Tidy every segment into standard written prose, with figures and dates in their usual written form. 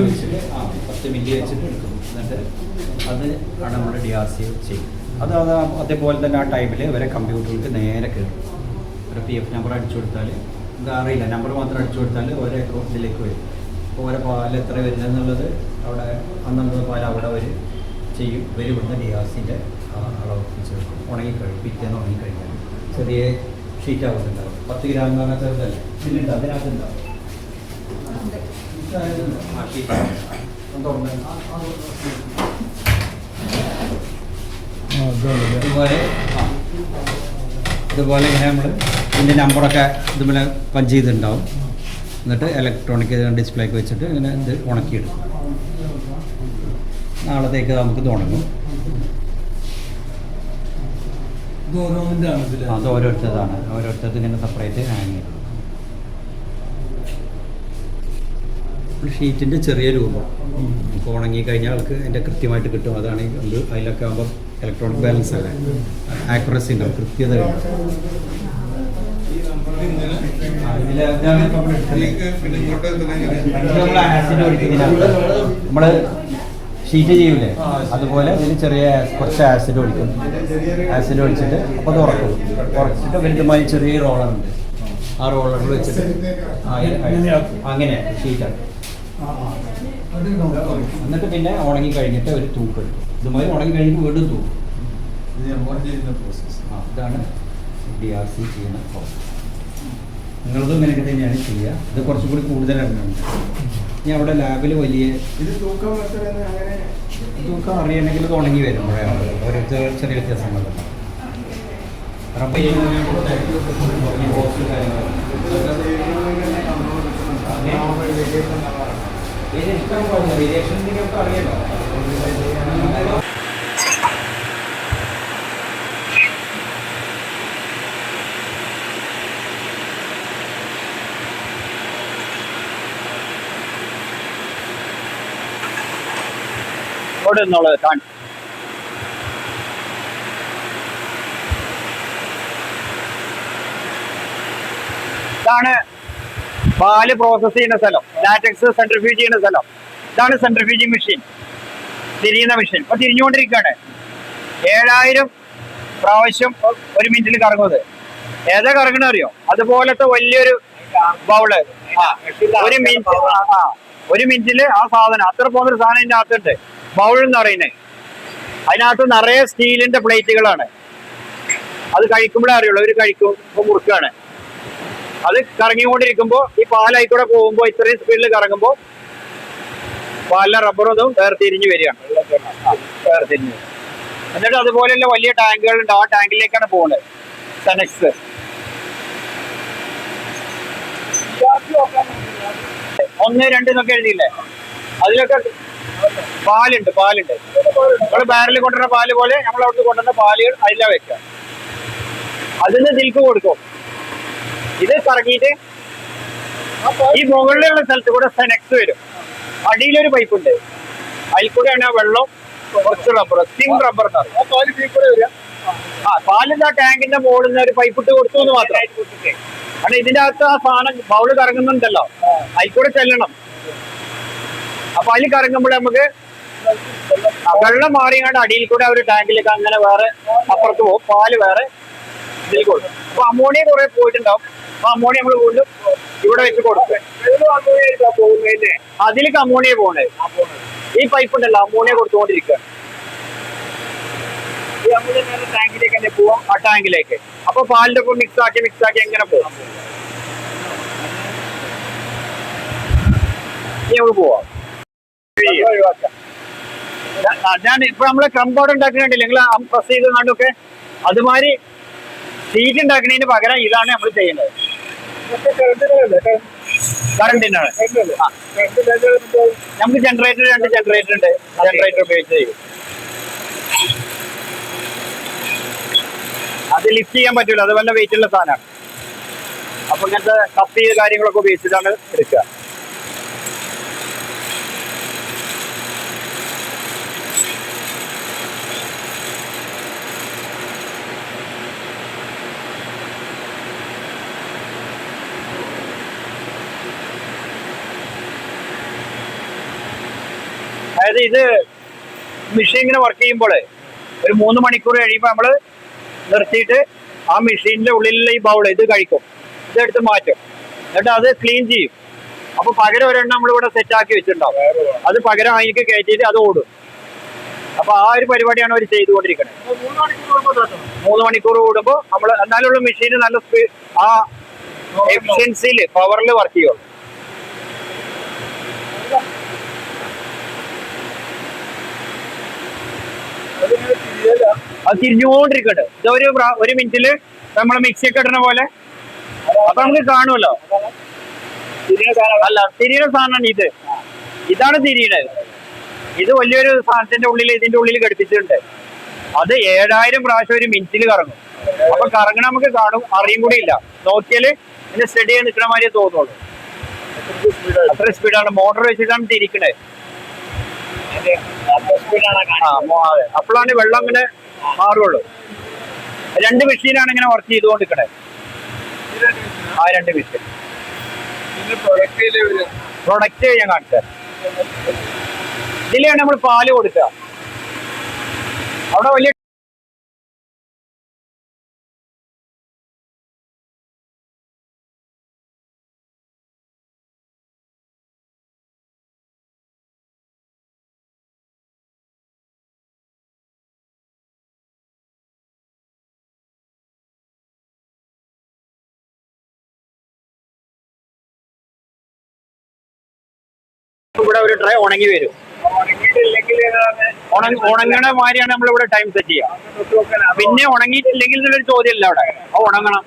വെച്ചിട്ട് 10 മില്ലി വെച്ചിട്ട് എടുക്കും. എന്നിട്ട് അത് ആണ് നമ്മൾ DRC ചെയ്യും. അത് അതേപോലെ തന്നെ ആ ടൈമിൽ ഇവരെ കമ്പ്യൂട്ടറിലേക്ക് നേരെ കയറും. ഒരു PF നമ്പർ അടിച്ചു കൊടുത്താൽ ഇത് അറിയില്ല, നമ്പർ മാത്രം അടിച്ചു കൊടുത്താൽ ഓരോ ഇതിലേക്ക് വരും. അപ്പോൾ ഓരോ പാൽ എത്ര വരുന്നതെന്നുള്ളത് അവിടെ അന്നത്തെ പാൽ അവിടെ അവർ ചെയ്യും. ഇവർ ഇവിടുന്ന് DRCൻ്റെ അളവ് വെച്ചെടുക്കും. ഉണങ്ങിക്കഴിയും. പിറ്റേന്ന് ഉണങ്ങിക്കഴിഞ്ഞാൽ ചെറിയ ഷീറ്റ് ആവുന്നുണ്ടാവും. 10 ഗ്രാം അങ്ങനെ ചെറുതല്ലേ ഇതിലുണ്ട്, അതിനകത്തുണ്ടാവും. ആ ഷീറ്റ് ഇതുപോലെ ഇങ്ങനെ നമ്മൾ ഇതിൻ്റെ നമ്പറൊക്കെ ഇതുപോലെ പഞ്ച് ചെയ്തിട്ടുണ്ടാവും. എന്നിട്ട് ഇലക്ട്രോണിക് ഡിസ്പ്ലേക്ക് വെച്ചിട്ട് ഇങ്ങനെ ഇത് ഉണക്കിയിടും. നാളത്തേക്ക് നമുക്ക് ഇത് ഉണങ്ങും. അത് ഓരോരുത്തതാണ്, ഓരോരുത്തർക്ക് ഇങ്ങനെ സെപ്പറേറ്റ് ഹാങ് ചെയ്യും. ഷീറ്റിൻ്റെ ചെറിയ രൂപം ഇപ്പോൾ ഉണങ്ങി കഴിഞ്ഞാൽ ആൾക്ക് അതിൻ്റെ കൃത്യമായിട്ട് കിട്ടും. അതാണ് ഇത്. അതിലൊക്കെ ആകുമ്പോൾ ഇലക്ട്രോണിക് ബാലൻസ് അല്ലേ, ആക്യുറസി ഉണ്ടാവും, കൃത്യത ഉണ്ടാവും. നമ്മൾ ആസിഡ് ഒഴിക്കുന്നതിനകത്ത് നമ്മൾ ഷീറ്റ് ചെയ്യൂലേ, അതുപോലെ ഇതിന് ചെറിയ കുറച്ച് ആസിഡ് ഒഴിക്കും. ആസിഡ് ഒഴിച്ചിട്ട് അപ്പോൾ അത് ഉറച്ചിട്ട് വലുതുമായി ചെറിയ റോളറുണ്ട്. ആ റോളറിൽ വെച്ചിട്ട് അങ്ങനെ ഷീറ്റാണ്. എന്നിട്ട് പിന്നെ ഉണങ്ങി കഴിഞ്ഞിട്ട് ഒരു തൂക്കെടുക്കും. ഇതുമായി ഉണങ്ങി കഴിഞ്ഞിട്ട് വീണ്ടും തൂക്കും. ഇതാണ് DRC ചെയ്യുന്ന പ്രോസസ്. നിങ്ങളതും ഇങ്ങനെയൊക്കെ തന്നെയാണ് ചെയ്യുക. ഇത് കുറച്ചും കൂടി കൂടുതലാണ്. ഇനി അവിടെ ലാബിൽ വലിയ തൂക്കം അറിയണമെങ്കിൽ ഇത് ഉണങ്ങി വരുമ്പോഴാണ് ഓരോ ചെറിയ വ്യത്യാസങ്ങളുണ്ട്. വേരിയേഷനൊക്കെ അറിയാലോ. എന്നുള്ളത് കാണും. ഇതാണ് പാല് പ്രോസസ് ചെയ്യുന്ന സ്ഥലം, ലാറ്റക്സ് സെൻട്രിഫ്യൂജ് ചെയ്യുന്ന സ്ഥലം. ഇതാണ് സെൻട്രിഫ്യൂജിങ് മെഷീൻ, തിരിയുന്ന മെഷീൻ. ഇപ്പൊ തിരിഞ്ഞുകൊണ്ടിരിക്കുകയാണ്. 7000 പ്രാവശ്യം ഒരു മിനിറ്റിൽ കറങ്ങുന്നത്. ഏതാ കറങ്ങണ അറിയോ? അതുപോലത്തെ വലിയൊരു ബൗള്. ഒരു മിനിറ്റില് ആ സാധനം അത്ര പോകുന്നൊരു സാധനം ഇതിന്റെ അകത്തുണ്ട്. ബൗൾ എന്ന് പറയുന്നത് അതിനകത്ത് നിറയെ സ്റ്റീലിന്റെ പ്ലേറ്റുകളാണ്. അത് കഴിക്കുമ്പോഴേ അറിയുള്ളൂ. അവർ കഴിക്കുമ്പോൾ മുറുക്കാണ്. അത് കറങ്ങിക്കൊണ്ടിരിക്കുമ്പോൾ ഈ പാലായിക്കൂടെ പോകുമ്പോൾ ഇത്രയും സ്പീഡിൽ കറങ്ങുമ്പോൾ പാലിലെ റബ്ബറും വേർതിരിഞ്ഞ് വരികയാണ്. വേർതിരിഞ്ഞ് എന്നിട്ട് അതുപോലെയുള്ള വലിയ ടാങ്കുകളുണ്ട്. ആ ടാങ്കിലേക്കാണ് പോകുന്നത്. സെനക്സ് 1, 2 എന്നൊക്കെ എഴുതിയില്ലേ, അതിലൊക്കെ പാലുണ്ട്. നമ്മള് ബാരലിൽ കൊണ്ടുവരുന്ന പാല് പോലെ നമ്മൾ അവിടുന്ന് കൊണ്ടുവരുന്ന പാലുകൾ അതിലാ വെക്കുക. അതിന് ദിൽക്ക് കൊടുക്കും. ഇത് കറങ്ങിയിട്ട് ഈ മുകളിലുള്ള സ്ഥലത്ത് കൂടെ സെനക്സ് വരും. അടിയിലൊരു പൈപ്പ് ഉണ്ട്, അതിൽ കൂടെയാണ് വെള്ളം. കുറച്ച് റബ്ബർ, തിൻ റബ്ബർ എന്ന് പറയും. പാലിന്റെ ടാങ്കിന്റെ മുകളിൽ നിന്ന് ഒരു പൈപ്പ് ഇട്ട് കൊടുത്തു എന്ന് മാത്രം. കാരണം ഇതിന്റെ അകത്ത് ആ സാധനം ബൗള് കറങ്ങുന്നുണ്ടല്ലോ, അതിൽ കൂടെ ചെല്ലണം. അപ്പൊ അതിൽ കറങ്ങുമ്പോൾ നമുക്ക് വെള്ളം മാറിയാണ്ട് അടിയിൽ കൂടെ ഒരു ടാങ്കിലേക്ക് അങ്ങനെ വേറെ അപ്പുറത്ത് പോകും. പാല് വേറെ ഇതിൽ കൊടുക്കും. അപ്പൊ അമോണിയ കുറെ പോയിട്ടുണ്ടാവും. അപ്പൊ അമോണിയ നമ്മൾ വീണ്ടും ഇവിടെ വെച്ച് കൊടുക്കും. അതിലേക്ക് അമോണിയ പോണേ. ഈ പൈപ്പ് ഉണ്ടല്ലോ, അമോണിയ കൊടുത്തുകൊണ്ടിരിക്കുക. ഈ അമോണിയ ടാങ്കിലേക്ക് തന്നെ പോവാം. ആ ടാങ്കിലേക്ക് അപ്പൊ പാലിന്റെ ഒപ്പം മിക്സ് ആക്കി എങ്ങനെ പോകും. ഇനി നമുക്ക് പോവാം. ഞാൻ ഇപ്പൊ നമ്മളെ ക്രംബോർഡ് ഉണ്ടാക്കുന്നുണ്ടല്ലേ, നിങ്ങൾ പ്രസ് ചെയ്ത് കണ്ടൊക്കെ അതുമാതിരി സീറ്റ് ഉണ്ടാക്കുന്നതിന് പകരം ഇതാണ് നമ്മൾ ചെയ്യുന്നത്. കറണ്ടിനാണ്. നമുക്ക് ജനറേറ്റർ 2 ജനറേറ്റർ ഉണ്ട്. ജനറേറ്റർ ഉപയോഗിച്ച് ചെയ്യും. അത് ലിഫ്റ്റ് ചെയ്യാൻ പറ്റൂല, അത് വല്ല വെയിറ്റ് ഉള്ള സാധനമാണ്. അപ്പൊ ഇങ്ങനത്തെ കപ്പി കാര്യങ്ങളൊക്കെ ഉപയോഗിച്ചിട്ടാണ് എടുക്കുക. അതായത് ഇത് മെഷീൻ ഇങ്ങനെ വർക്ക് ചെയ്യുമ്പോൾ ഒരു 3 മണിക്കൂർ കഴിയുമ്പോൾ നമ്മൾ നിർത്തിയിട്ട് ആ മെഷീനിന്റെ ഉള്ളിലുള്ള ഈ ബൗൾ ഇത് കഴിക്കും, ഇതെടുത്ത് മാറ്റും, എന്നിട്ട് അത് ക്ലീൻ ചെയ്യും. അപ്പൊ പകരം ഒരെണ്ണം നമ്മളിവിടെ സെറ്റ് ആക്കി വെച്ചിട്ടുണ്ടാവും, അത് പകരം അതിലേക്ക് കയറ്റിയിട്ട് അത് ഓടും. അപ്പൊ ആ ഒരു പരിപാടിയാണ് അവർ ചെയ്തുകൊണ്ടിരിക്കുന്നത്. 3 മണിക്കൂർ കൂടുമ്പോൾ നമ്മൾ എന്നാലുള്ള മെഷീൻ നല്ല ആ എഫിഷ്യൻസിയിൽ പവറിൽ വർക്ക് ചെയ്യുള്ളൂ. അത് തിരിഞ്ഞുകൊണ്ടിരിക്കട്ടെ. ഒരു മിനിറ്റില് നമ്മളെ മിക്സി ഒക്കെ ഇടുന്ന പോലെ അപ്പൊ നമുക്ക് കാണുമല്ലോ. അല്ല, തിരിയുന്ന സാധനമാണ് ഇത്. ഇതാണ് തിരിയണത്. ഇത് വലിയൊരു സാധനത്തിന്റെ ഉള്ളിൽ ഇതിന്റെ ഉള്ളിൽ ഘടിപ്പിച്ചിട്ടുണ്ട്. അത് 7000 പ്രാവശ്യം ഒരു മിനിറ്റിൽ കറങ്ങും. അപ്പൊ കറങ്ങണ നമുക്ക് കാണും, അറിയും കൂടി ഇല്ല. നോക്കിയാല് ഇതിന്റെ സ്റ്റഡി ചെയ്യാൻ നിൽക്കണ മാതിരിയെ തോന്നുള്ളൂ. അത്ര സ്പീഡാണ്. മോട്ടർ വെച്ചിട്ടാണ് തിരിക്കണേ. അപ്പോഴാണ് വെള്ളം അങ്ങനെ മാറുള്ളൂ. 2 മെഷീനാണ് ഇങ്ങനെ വർക്ക് ചെയ്തുകൊണ്ടിരിക്കണേ. ആ 2 മെഷീൻ. പ്രൊഡക്റ്റ് ഞാൻ കാണിച്ചത് ഇതിലാണ് നമ്മൾ പാല് കൊടുക്കുക. അവിടെ വലിയ ഇവിടെ ഒരു ട്രേ ഉണങ്ങി വരും. ഉണങ്ങണ മാതിരിയാണ് നമ്മളിവിടെ ടൈം സെറ്റ് ചെയ്യുക. പിന്നെ ഉണങ്ങിയിട്ടില്ലെങ്കിൽ എന്നൊരു ചോദ്യമല്ല അവിടെ. അത് ഉണങ്ങണം.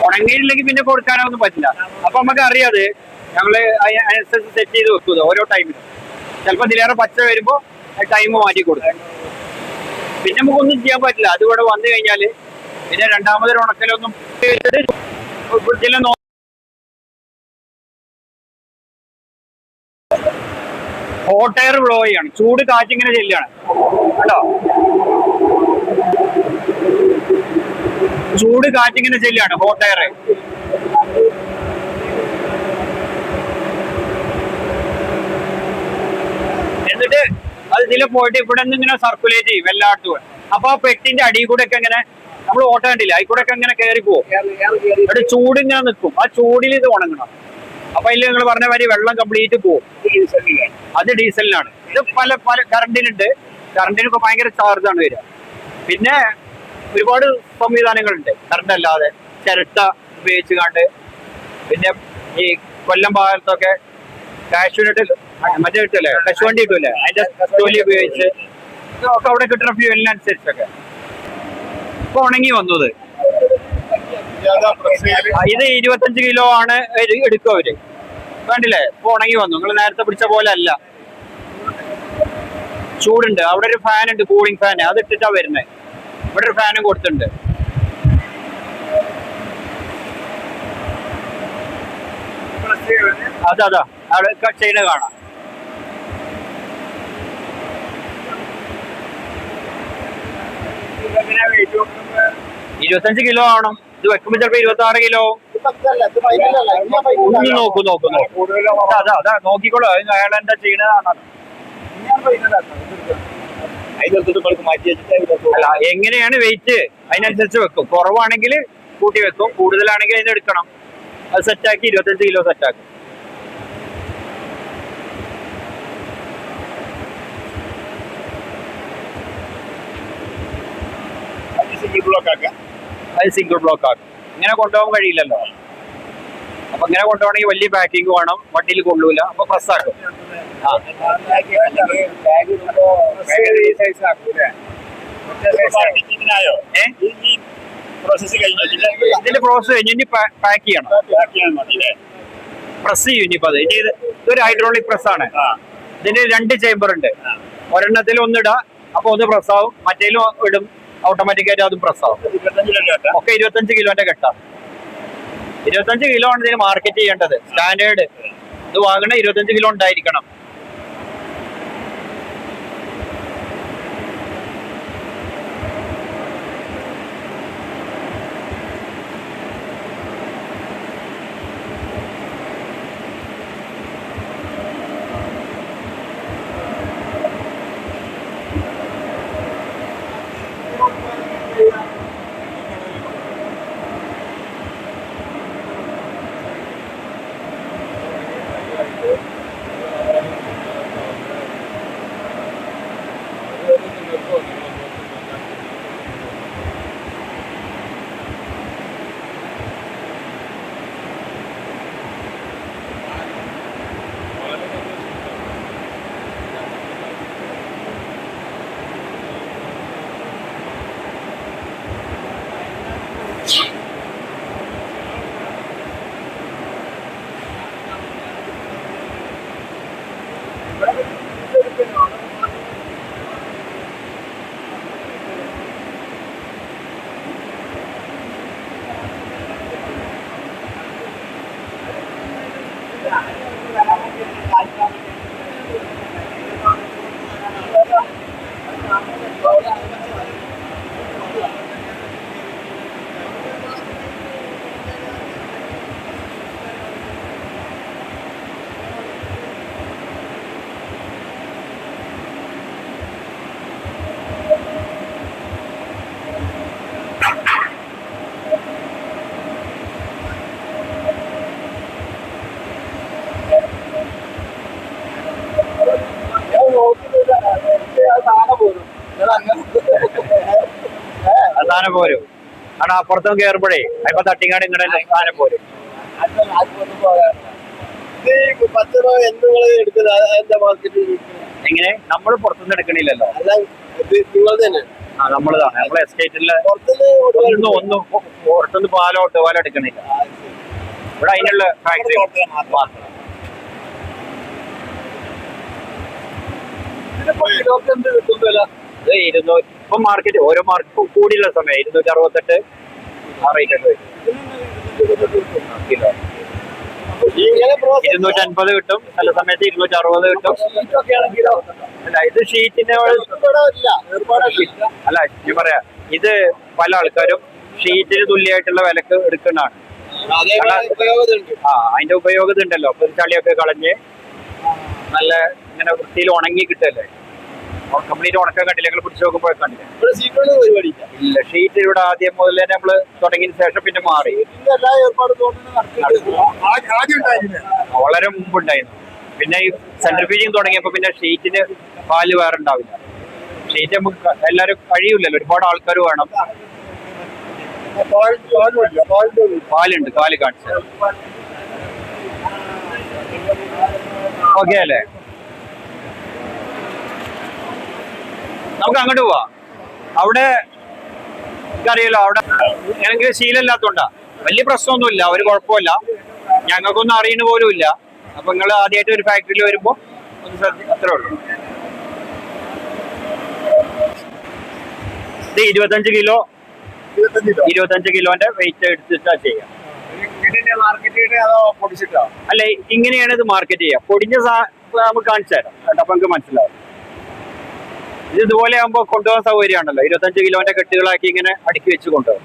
ഉണങ്ങിയിട്ടില്ലെങ്കിൽ പിന്നെ കൊടുക്കാനൊന്നും പറ്റില്ല. അപ്പൊ നമുക്ക് അറിയാതെ ഞങ്ങള് അതിനനുസരിച്ച് സെറ്റ് ചെയ്ത് വെക്കുക ഓരോ ടൈമിലും. ചിലപ്പോൾ ഇതിലേറെ പച്ച വരുമ്പോ ടൈം മാറ്റി കൊടുക്കും. പിന്നെ നമുക്കൊന്നും ചെയ്യാൻ പറ്റില്ല. അത് ഇവിടെ വന്നു കഴിഞ്ഞാല് പിന്നെ രണ്ടാമതൊരു ഉണക്കലൊന്നും ഫ്രിഡ്ജിലെ ഹോട്ട് എയർ ബ്ലോ ചെയ്യാണ്. ചൂട് കാറ്റിങ്ങനെ ചെല്ലാണ് കേട്ടോ. ചൂട് കാറ്റിങ്ങനെ ചെല്ലാണ് ഹോട്ട് എയർ. എന്നിട്ട് അത് ഇതിൽ പോയിട്ട് ഇവിടെ നിന്ന് ഇങ്ങനെ സർക്കുലേറ്റ് ചെയ്യും എല്ലായിടത്തും. അപ്പൊ ആ പെട്ടിന്റെ അടിയിൽ കൂടെ ഒക്കെ ഇങ്ങനെ നമ്മൾ ഓട്ട കണ്ടില്ല, അതിൽ കൂടെ ഒക്കെ ഇങ്ങനെ കയറി പോകും. എന്നിട്ട് ചൂട് ഇങ്ങനെ നിൽക്കും. ആ ചൂടിൽ ഇത് ഉണങ്ങണം. അപ്പൊ അതിൽ നിങ്ങൾ പറഞ്ഞ മാതിരി വെള്ളം കംപ്ലീറ്റ് പോകും. അത് ഡീസലിനാണ്. ഇത് പല കറണ്ടിനുണ്ട്. കറണ്ടിനൊക്കെ ഭയങ്കര ചാർജാണ് വരിക. പിന്നെ ഒരുപാട് സംവിധാനങ്ങളുണ്ട് കറണ്ട് അല്ലാതെ. ചിരട്ട ഉപയോഗിച്ച് കണ്ട്, പിന്നെ ഈ കൊല്ലം ഭാഗത്തൊക്കെ കാഷ്യൂനട്ട് മറ്റേ കിട്ടല്ലേ, കശുവണ്ടി കിട്ടൂല്ലേ, അതിന്റെ തൊലി ഉപയോഗിച്ച് ഒക്കെ അവിടെ കിട്ടുന്ന ഫ്യൂവലിനനുസരിച്ചൊക്കെ. ഇപ്പൊ ഉണങ്ങി വന്നത് ഇത് 25 കിലോ ആണ് എടുക്കും അവര്. വേണ്ടില്ലേ, ഇപ്പൊ ഉണങ്ങി വന്നു. നിങ്ങൾ നേരത്തെ പിടിച്ച പോലെ അല്ല. ചൂടുണ്ട്. അവിടെ ഒരു ഫാൻ ഉണ്ട്, കൂളിംഗ് ഫാൻ. അത് ഇട്ടിട്ടാ വരുന്നത്. ഇവിടെ ഒരു ഫാനും കൊടുത്തിട്ടുണ്ട്. അതാ അവിടെ ചെയ്യുന്നത് കാണാം. $25 കിലോ ആവണം. ഇത് വെക്കുമ്പോ ചിലപ്പോ 26 കിലോ. നോക്കൂ അതാ നോക്കിക്കോളൂ. അയാൾ എന്താ ചെയ്യണതാണ്. അല്ല, എങ്ങനെയാണ് വെയിറ്റ് അതിനനുസരിച്ച് വെക്കും. കുറവാണെങ്കിൽ കൂട്ടി വെക്കും, കൂടുതലാണെങ്കിൽ അതിന് എടുക്കണം. അത് സെറ്റാക്കി 25 കിലോ സെറ്റാക്കും. അത് സിംഗിൾ ബ്ലോക്ക് ആക്കും. ഇങ്ങനെ കൊണ്ടുപോകാൻ കഴിയില്ലല്ലോ. അപ്പൊ ഇങ്ങനെ കൊണ്ടുപോകണമെങ്കിൽ വലിയ പാക്കിംഗ് വേണം, വണ്ടിയിൽ കൊള്ളൂല. അപ്പൊ പ്രസ്സാക്കും. ഇതിന്റെ പ്രോസസ് കഴിഞ്ഞ് ഇനി പാക്ക് ചെയ്യണം. പ്രസ് ചെയ്യും ഇനിയിപ്പോ. അത് ഇനി ഇതൊരു ഹൈഡ്രോളിക് പ്രസ്സാണ്. ഇതിന് 2 ചേമ്പർ ഉണ്ട്. ഒരെണ്ണത്തിൽ ഒന്നിടാം, അപ്പൊ ഒന്ന് പ്രസ്സാവും. മറ്റേലും ഇടും, ഓട്ടോമാറ്റിക്കായിട്ട് അതും പ്രസ്സാവും. ഒക്കെ 25 കിലോന്റെ കെട്ടാണ്. 25 കിലോ ആണ് ഇതിന് മാർക്കറ്റ് ചെയ്യേണ്ടത്. സ്റ്റാൻഡേർഡ് ഇത് വാങ്ങണ 25 കിലോ ഉണ്ടായിരിക്കണം. സാധനം പോരും. കാരണം അപ്പുറത്തും കയറുമ്പോഴേ അപ്പൊ തട്ടിങ്ങാട് ഇങ്ങടെ സാധനം പോരും. എങ്ങനെ നമ്മൾ പുറത്തുനിന്ന് എടുക്കണില്ലല്ലോ, നമ്മളതാണ് നമ്മളെ എസ്റ്റേറ്റിലെ ഒന്നും പുറത്തുനിന്ന് പാലോ ഒട്ടുപാലോ എടുക്കണില്ല. ഇവിടെ അതിനുള്ള ഫാക്ടറി മാത്രം. ഇപ്പൊ മാർക്കറ്റ് ഓരോ മാർക്കറ്റ് കൂടിയുള്ള സമയം 268 ആ റേറ്റ് ഒക്കെ വരും. കിലോ 250 കിട്ടും, ചില സമയത്ത് 260 കിട്ടും. അല്ല ഇത് ഷീറ്റിന്റെ അല്ല ഞാൻ പറയാ, ഇത് പല ആൾക്കാരും ഷീറ്റിന് തുല്യമായിട്ടുള്ള വിലക്ക് എടുക്കുന്നതാണ്. അതിന്റെ ഉപയോഗത ഉണ്ടല്ലോ. ഇപ്പൊ ചളിയൊക്കെ കളഞ്ഞ് നല്ല ഇങ്ങനെ വൃത്തിയിൽ ഉണങ്ങി കിട്ടല്ലേ. കംപ്ലീറ്റ് ഉണക്കം കണ്ടില്ല, ഞങ്ങൾ പിടിച്ചു നോക്കുമ്പോൾ കണ്ടില്ല. ഇല്ല, ഷീറ്റ് ഇവിടെ ആദ്യം മുതൽ തന്നെ നമ്മള് തുടങ്ങിയതിന് ശേഷം പിന്നെ മാറി. വളരെ മുമ്പുണ്ടായിരുന്നു. പിന്നെ ഈ സെൻട്രിഫ്യൂജിങ് തുടങ്ങിയപ്പോ പിന്നെ ഷീറ്റിന് പാല് വേറെ ഉണ്ടാവില്ല. ഷീറ്റ് നമുക്ക് എല്ലാരും കഴിയൂലല്ലോ, ഒരുപാട് ആൾക്കാർ വേണം. പാലുണ്ട്, കാല് കാണിച്ചത് ഓക്കെ അല്ലേ? നമുക്ക് അങ്ങോട്ട് പോവാം. അവിടെ അറിയാലോ, അവിടെ എനിക്ക് ശീലമില്ലാത്തോണ്ടാ വലിയ പ്രശ്നമൊന്നുമില്ല, ഒരു കുഴപ്പമില്ല. ഞങ്ങൾക്കൊന്നും അറിയണ പോലും ഇല്ല. അപ്പൊ നിങ്ങൾ ആദ്യമായിട്ട് ഒരു ഫാക്ടറിയിൽ വരുമ്പോ ഒന്ന് ശ്രദ്ധിക്കും, അത്രേ ഉള്ളൂ. ഇത് 25 കിലോ 25 കിലോന്റെ വെയിറ്റ് എടുത്തിട്ടാ ചെയ്യാം. അല്ല, ഇങ്ങനെയാണ് ഇത് മാർക്കറ്റ് ചെയ്യാം. പൊടിഞ്ഞ നമുക്ക് കാണിച്ചു തരാം കേട്ടോ, അപ്പൊ നമുക്ക് മനസ്സിലാവും. ഇത് ഇതുപോലെ ആകുമ്പോ കൊണ്ടുപോകാൻ സൗകര്യമാണല്ലോ. 25 കിലോന്റെ കെട്ടുകളാക്കി ഇങ്ങനെ അടുക്കി വെച്ച് കൊണ്ടുപോകും.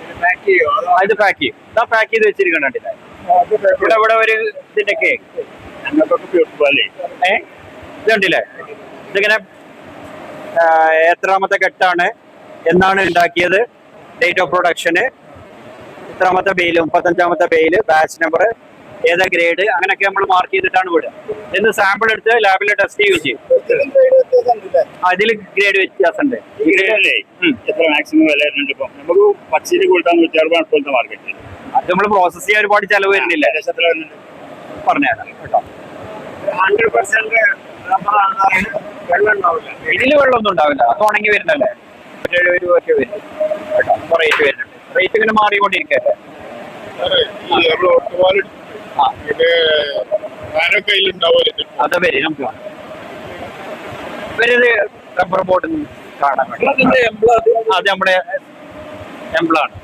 ഇത് പാക്ക് ചെയ്യും. ഇതാ പാക്ക് ചെയ്ത് വെച്ചിരിക്കണ്ടില്ല. ഇവിടെ ഒരു ഇതിന്റെ ഇത് കണ്ടില്ലേ? ഇതിങ്ങനെ എത്രാമത്തെ കെട്ടാണ്, എന്നാണ് ഉണ്ടാക്കിയത്, ഡേറ്റ് ഓഫ് പ്രൊഡക്ഷന്, എത്രാമത്തെ ബെയില്, 35ാമത്തെ ബെയില്, ബാച്ച് നമ്പർ, ഏതാ ഗ്രേഡ്, അങ്ങനെയൊക്കെ നമ്മൾ മാർക്ക് ചെയ്തിട്ടാണ് വിടുക. ഇന്ന് സാമ്പിൾ എടുത്ത് ലാബിൽ ടെസ്റ്റ് ചെയ്യുകയും ചെയ്യും. അതിൽ ഗ്രേഡ് വ്യത്യാസമുണ്ട്. അത് നമ്മൾ പ്രോസസ് ചെയ്യാൻ ഒരുപാട് ചെലവ് വരുന്നില്ല. പറഞ്ഞുതരാം കേട്ടോ. ഇതില് വെള്ളമൊന്നും ഉണ്ടാവില്ല, അത് ഉണങ്ങി വരുന്നല്ലേ. 70 രൂപയൊക്കെ വരും കേട്ടോ. റേറ്റ് വരുന്നുണ്ട്. റേറ്റ് ഇങ്ങനെ മാറിക്കൊണ്ടിരിക്കട്ടെ. അത് വരും നമുക്ക് ഇവരത് റബ്ബർ ബോർഡിൽ കാണാൻ വേണ്ടി. അത് നമ്മുടെ എംബ്ലാണ്.